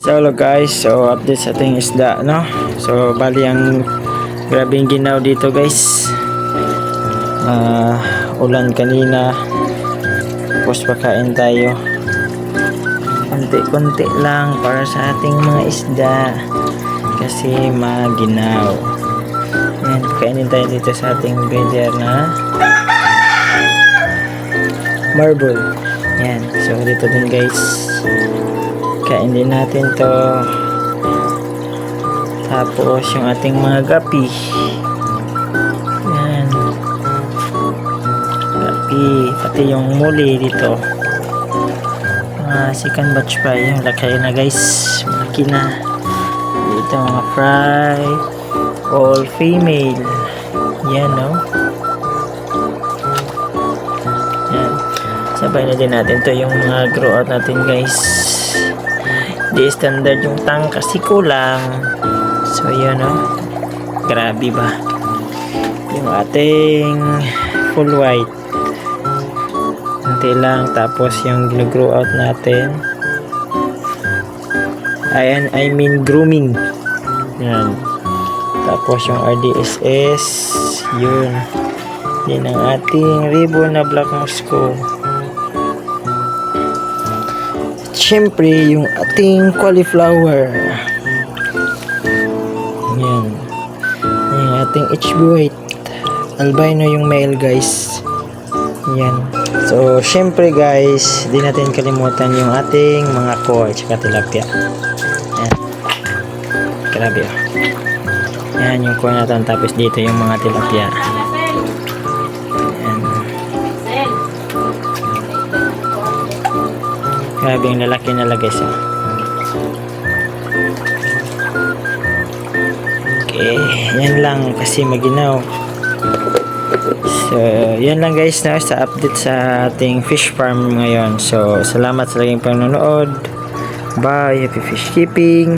So hello guys, so update sa ating isda, no? So bali ang grabing ginaw dito guys. Ulan kanina, tapos pakain tayo konti-konti lang para sa ating mga isda kasi maginaw. Yan, kainin tayo dito sa ating breeder na marble. Yan, so dito din guys, kain din natin to. Tapos yung ating mga gapi, yan, gapi, pati yung muli dito, second batch pa, yung laki na guys, malaki na dito, mga fry, all female. Yan, no? Yan, sabay na din natin to yung mga grow out natin guys. Di standard yung tank kasi kulang. So yun, no? Grabe ba yung ating full white, konti lang. Tapos yung grow out natin, I mean grooming, yan. Tapos yung RDSS, yun. Yan ang ating ribbon na black Moscow. Siyempre yung ating cauliflower, yan. Yung ating HB white albino yung male guys, yan. So siyempre guys, di natin kalimutan yung ating mga koi tsaka tilapia. Yan, grabe oh. Yan yung koi natin, tapos dito yung mga tilapia. Yan, grabe yung lalaki nila guys oh. Okay, yan lang kasi maginaw. So yan lang guys na sa update sa ating fish farm ngayon. So salamat sa laging panonood. Bye, happy fish keeping.